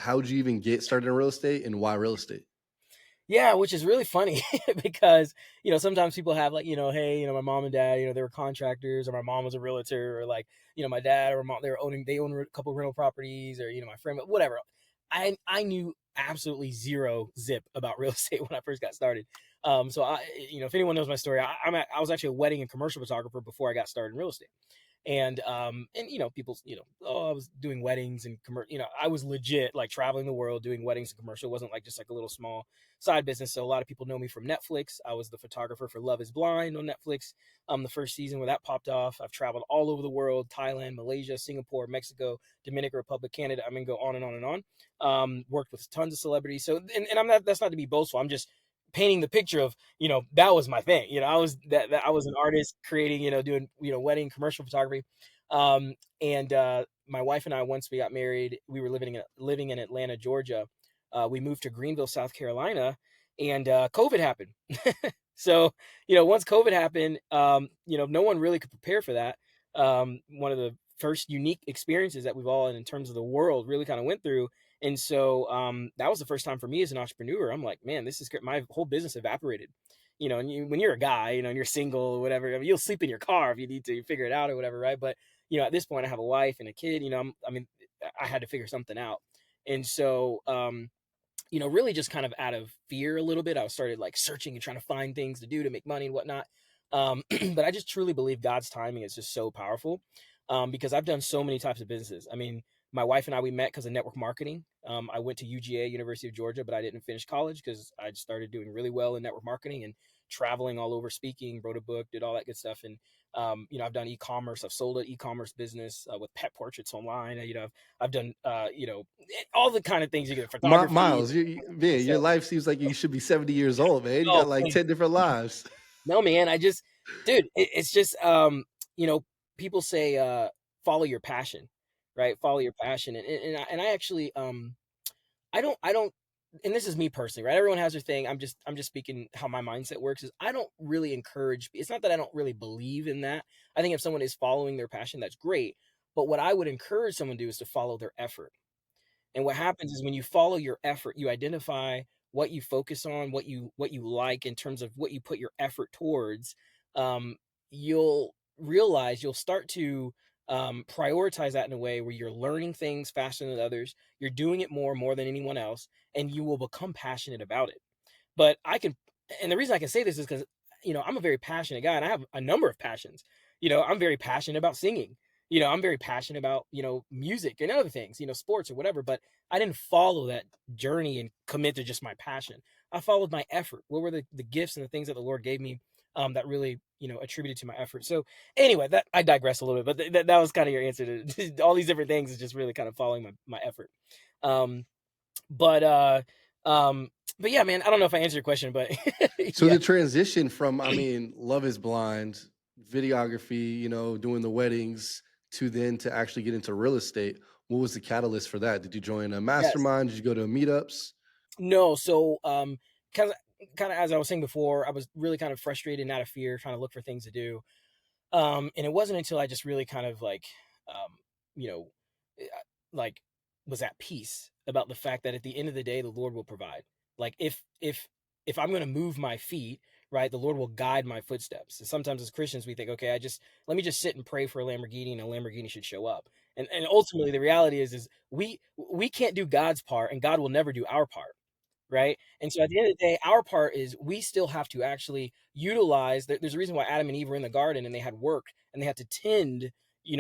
how'd you even get started in real estate and why real estate? Yeah, which is really funny because, sometimes people have like, hey, my mom and dad, they were contractors, or my mom was a realtor, or like, my dad or mom, they own a couple of rental properties, or, my friend, whatever. I knew absolutely zero zip about real estate when I first got started. So if anyone knows my story, I was actually a wedding and commercial photographer before I got started in real estate. And people, oh, I was doing weddings and I was legit like traveling the world doing weddings and commercial. It wasn't like just like a little small side business. So a lot of people know me from Netflix. I was the photographer for Love Is Blind on Netflix. The first season where that popped off. I've traveled all over the world: Thailand, Malaysia, Singapore, Mexico, Dominican Republic, Canada. I mean, go on and on and on. Worked with tons of celebrities. So and I'm not, that's not to be boastful. I'm just painting the picture of, that was my thing. I was that I was an artist creating, doing, wedding commercial photography. And My wife and I, once we got married, we were living in Atlanta, Georgia. We moved to Greenville, South Carolina, and COVID happened. So, once COVID happened, no one really could prepare for that. One of the first unique experiences that we've all, in terms of the world, really kind of went through. And so that was the first time for me as an entrepreneur. I'm like, man, this is great. My whole business evaporated. And when you're a guy, and you're single or whatever, I mean, you'll sleep in your car if you need to figure it out or whatever, right? But at this point, I have a wife and a kid. I had to figure something out. And so really just kind of out of fear a little bit, I started like searching and trying to find things to do to make money and whatnot. But I just truly believe God's timing is just so powerful, because I've done so many types of businesses. I mean, my wife and I, we met because of network marketing. I went to UGA, University of Georgia, but I didn't finish college because I started doing really well in network marketing and traveling all over, speaking, wrote a book, did all that good stuff. And I've done e-commerce. I've sold an e-commerce business with pet portraits online. I've done all the kind of things you get, photography. Miles, man, So, your life seems like you should be 70 years old, man. You oh, got like 10 different lives. no, man, dude, it's just, you know, people say, follow your passion, right? Follow your passion. And I actually, I don't, and this is me personally, right? Everyone has their thing. I'm just speaking how my mindset works. Is I don't really encourage, it's not that I don't really believe in that. I think if someone is following their passion, that's great. But what I would encourage someone to do is to follow their effort. And what happens is when you follow your effort, you identify what you focus on, what you like in terms of what you put your effort towards. You'll realize you'll start to prioritize that in a way where you're learning things faster than others. You're doing it more than anyone else, and you will become passionate about it. But and the reason I can say this is because, I'm a very passionate guy and I have a number of passions. I'm very passionate about singing. I'm very passionate about, music and other things, sports or whatever. But I didn't follow that journey and commit to just my passion. I followed my effort. What were the gifts and the things that the Lord gave me that really, attributed to my effort. So anyway, that I digress a little bit, but that was kind of your answer to all these different things, is just really kind of following my effort. Um, but uh um but yeah, man, I don't know if I answered your question, but So yeah. the transition from, I mean, Love is Blind, videography, doing the weddings to then to actually get into real estate. What was the catalyst for that? Did you join a Yes. mastermind? Did you go to meetups? No, so kind of as I was saying before, I was really kind of frustrated and out of fear, trying to look for things to do. And it wasn't until I just really kind of like you know eh, like was at peace about the fact that at the end of the day the Lord will provide. Like if I'm going to move my feet, right, the Lord will guide my footsteps. And sometimes as Christians we think, okay, I just let me just sit and pray for a Lamborghini and a Lamborghini should show up. And ultimately the reality is we can't do God's part and God will never do our part, right? And so at the end of the day, our part is we still have to actually utilize. There's a reason why Adam and Eve were in the garden and they had work and they had to tend,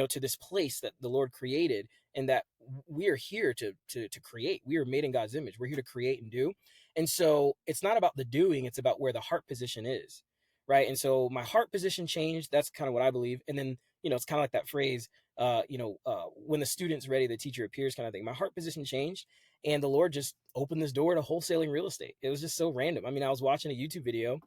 to this place that the Lord created, and that we are here to create. We are made in God's image. We're here to create and do. And so it's not about the doing; it's about where the heart position is, right? And so my heart position changed. That's kind of what I believe. And then it's kind of like that phrase, when the student's ready, the teacher appears, kind of thing. My heart position changed, and the Lord just opened this door to wholesaling real estate. It was just so random. I mean, I was watching a YouTube video,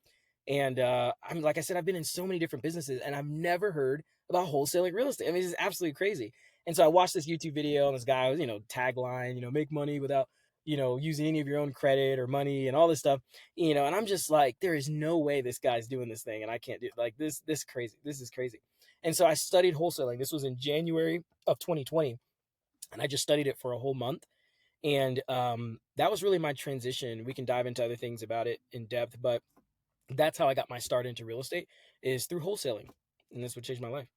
and I'm like I said, I've been in so many different businesses, and I've never heard about wholesaling real estate. I mean, it's absolutely crazy. And so I watched this YouTube video, and this guy was, tagline, make money without, using any of your own credit or money and all this stuff, and I'm just like, there is no way this guy's doing this thing, and I can't do like this. This crazy. This is crazy. And so I studied wholesaling. This was in January of 2020, and I just studied it for a whole month. And that was really my transition. We can dive into other things about it in depth, but that's how I got my start into real estate, is through wholesaling, and that's what changed my life.